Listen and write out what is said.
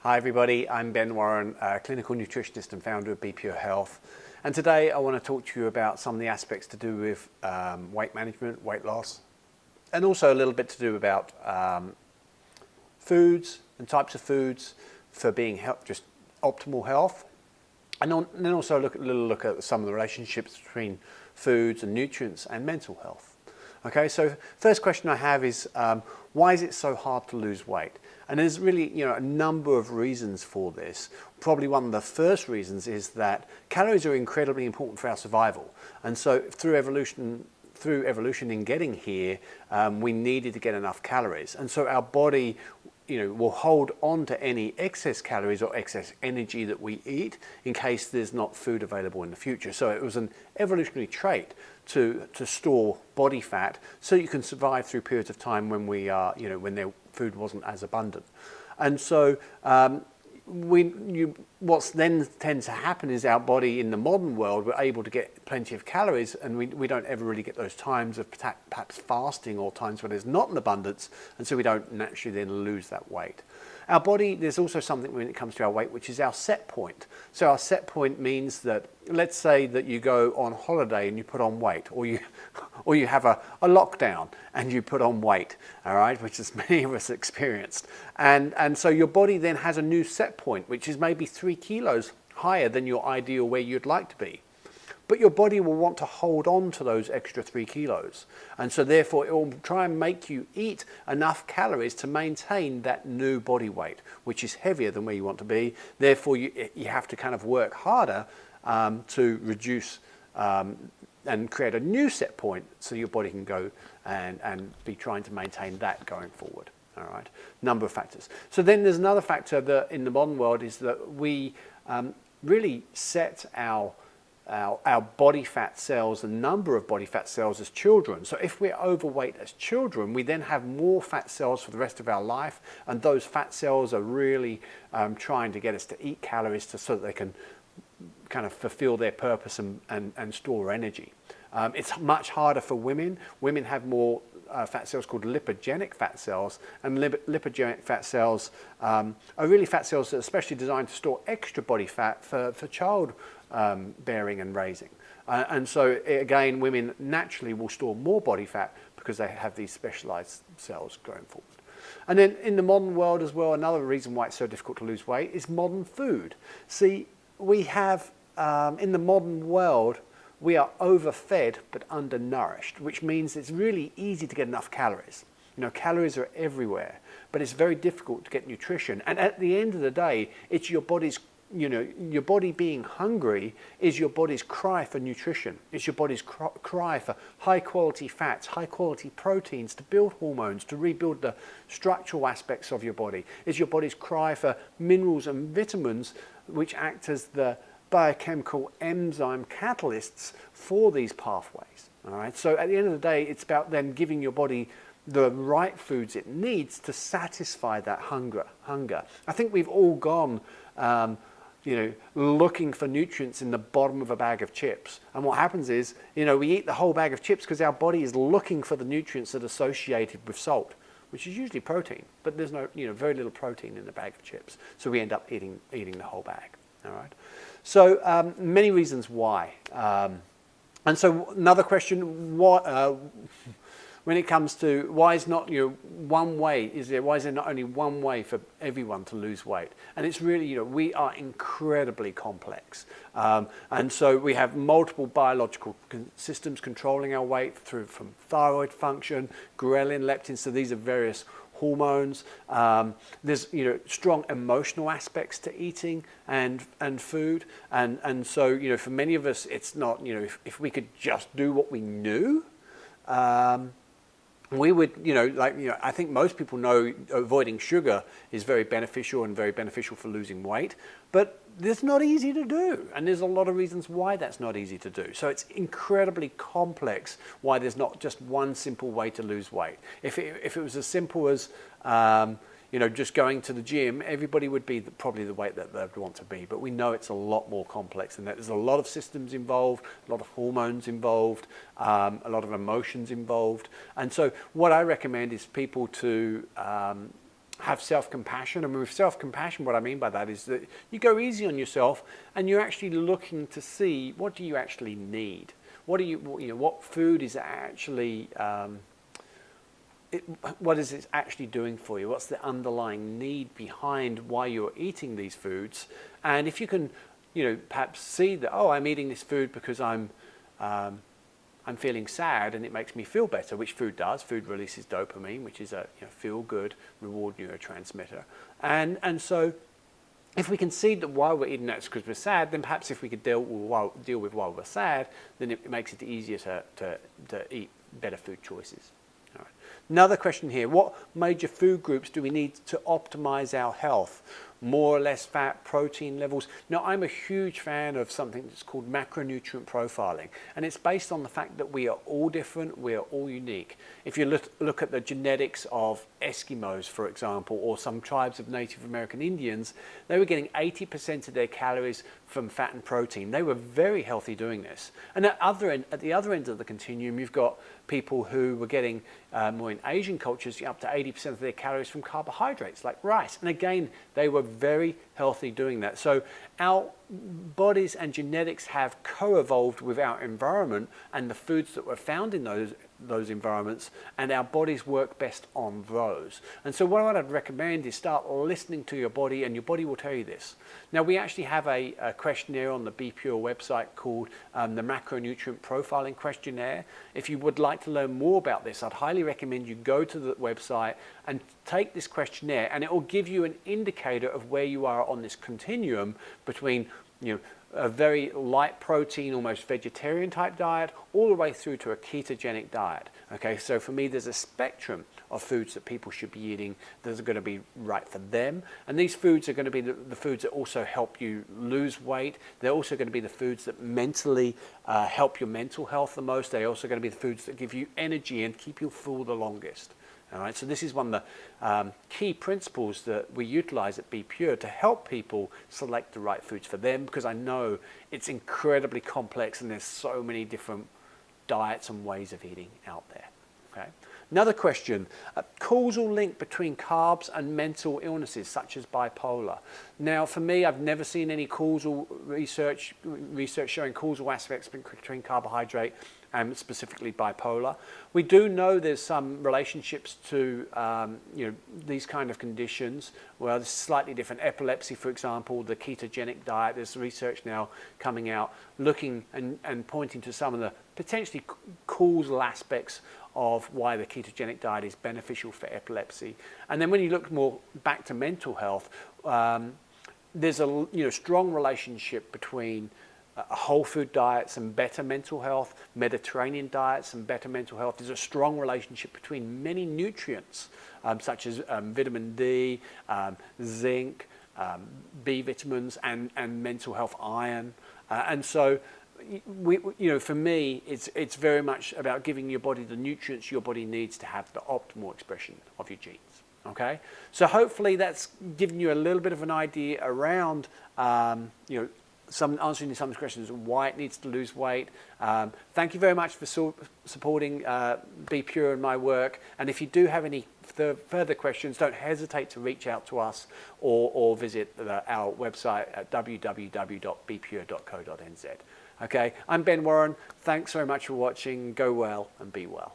Hi everybody, I'm Ben Warren, clinical nutritionist and founder of Be Pure Health. And today I want to talk to you about some of the aspects to do with weight management, weight loss, and also a little bit to do about foods and types of foods for being just optimal health. And then also a little look at some of the relationships between foods and nutrients and mental health. Okay, so first question I have is, why is it so hard to lose weight? And there's really, a number of reasons for this. Probably one of the first reasons is that calories are incredibly important for our survival. And so through evolution in getting here, we needed to get enough calories. And so our body, will hold on to any excess calories or excess energy that we eat in case there's not food available in the future. So it was an evolutionary trait to store body fat so you can survive through periods of time when when their food wasn't as abundant. And so what then tends to happen is our body in the modern world, we're able to get plenty of calories, and we don't ever really get those times of perhaps fasting or times where there's not an abundance, and so we don't naturally then lose that weight. Our body, there's also something when it comes to our weight, which is our set point. So our set point means that, let's say that you go on holiday and you put on weight, or you have a lockdown and you put on weight, all right, which is many of us experienced. And so your body then has a new set point, which is maybe 3 kilos higher than your ideal where you'd like to be. But your body will want to hold on to those extra 3 kilos. And so therefore it will try and make you eat enough calories to maintain that new body weight, which is heavier than where you want to be. Therefore you have to kind of work harder to reduce and create a new set point so your body can go and be trying to maintain that going forward. All right, number of factors. So then there's another factor that in the modern world is that we really set our body fat cells, the number of body fat cells as children. So if we're overweight as children, we then have more fat cells for the rest of our life, and those fat cells are really trying to get us to eat calories so that they can kind of fulfill their purpose and store energy. It's much harder for women. Women have more fat cells called lipogenic fat cells, and lipogenic fat cells are really fat cells that are especially designed to store extra body fat for child bearing and raising. And so again, women naturally will store more body fat because they have these specialized cells going forward. And then in the modern world as well, another reason why it's so difficult to lose weight is modern food. See, we have, in the modern world, we are overfed but undernourished, which means it's really easy to get enough calories. Calories are everywhere, but it's very difficult to get nutrition. And at the end of the day, it's your body's, your body being hungry is your body's cry for nutrition. It's your body's cry for high quality fats, high quality proteins to build hormones, to rebuild the structural aspects of your body. It's your body's cry for minerals and vitamins, which act as the biochemical enzyme catalysts for these pathways. All right. So at the end of the day, it's about then giving your body the right foods it needs to satisfy that hunger. I think we've all gone, looking for nutrients in the bottom of a bag of chips. And what happens is, we eat the whole bag of chips because our body is looking for the nutrients that are associated with salt, which is usually protein, but there's no, very little protein in the bag of chips. So we end up eating the whole bag. All right. So many reasons why. And so another question, when it comes to why is not one way, why is there not only one way for everyone to lose weight? And it's really, we are incredibly complex. And so we have multiple biological systems controlling our weight from thyroid function, ghrelin, leptin, so these are various hormones. There's strong emotional aspects to eating and food, and so for many of us it's not if we could just do what we knew, we would I think most people know avoiding sugar is very beneficial for losing weight, but that's not easy to do, and there's a lot of reasons why that's not easy to do. So it's incredibly complex why there's not just one simple way to lose weight. If it was as simple as just going to the gym, everybody would be probably the weight that they'd want to be. But we know it's a lot more complex than that. There's a lot of systems involved, a lot of hormones involved, a lot of emotions involved. And so what I recommend is people to have self-compassion. And with self-compassion, what I mean by that is that you go easy on yourself and you're actually looking to see what do you actually need. What food is actually, what is it actually doing for you? What's the underlying need behind why you're eating these foods? And if you can, perhaps see that, oh, I'm eating this food because I'm feeling sad and it makes me feel better, which food does. Food releases dopamine, which is a feel-good reward neurotransmitter. And so if we can see that while we're eating that's because we're sad, then perhaps if we could deal with while we're sad, then it makes it easier to eat better food choices. All right. Another question here, what major food groups do we need to optimize our health? More or less fat, protein levels. Now, I'm a huge fan of something that's called macronutrient profiling, and it's based on the fact that we are all different, we are all unique. If you look at the genetics of Eskimos, for example, or some tribes of Native American Indians, they were getting 80% of their calories from fat and protein. They were very healthy doing this. And at the other end of the continuum, you've got people who were getting, more in Asian cultures, up to 80% of their calories from carbohydrates, like rice. And again, they were very healthy doing that. So our bodies and genetics have co-evolved with our environment and the foods that were found in those environments, and our bodies work best on those. And so what I'd recommend is start listening to your body, and your body will tell you this. Now, we actually have a questionnaire on the Be Pure website called the Macronutrient Profiling Questionnaire. If you would like to learn more about this, I'd highly recommend you go to the website and take this questionnaire, and it will give you an indicator of where you are on this continuum between a very light protein, almost vegetarian type diet, all the way through to a ketogenic diet. Okay, so for me, there's a spectrum of foods that people should be eating that are going to be right for them. And these foods are going to be the foods that also help you lose weight. They're also going to be the foods that mentally help your mental health the most. They're also going to be the foods that give you energy and keep you full the longest. All right, so this is one of the key principles that we utilize at Be Pure to help people select the right foods for them, because I know it's incredibly complex and there's so many different diets and ways of eating out there. Okay. Another question, a causal link between carbs and mental illnesses such as bipolar. Now, for me, I've never seen any causal research showing causal aspects between carbohydrate and specifically bipolar. We do know there's some relationships to these kind of conditions. Well, it's slightly different. Epilepsy, for example, the ketogenic diet, there's research now coming out looking and pointing to some of the potentially causal aspects of why the ketogenic diet is beneficial for epilepsy. And then when you look more back to mental health, there's a strong relationship between whole food diets and better mental health, Mediterranean diets and better mental health. There's a strong relationship between many nutrients, such as vitamin D, zinc, B vitamins, and mental health, iron. And so, for me, it's very much about giving your body the nutrients your body needs to have the optimal expression of your genes. Okay, so hopefully that's given you a little bit of an idea around, answering some questions on why it needs to lose weight. Thank you very much for supporting Be Pure and my work. And if you do have any further questions, don't hesitate to reach out to us or visit our website at www.bepure.co.nz. Okay, I'm Ben Warren. Thanks very much for watching. Go well and be well.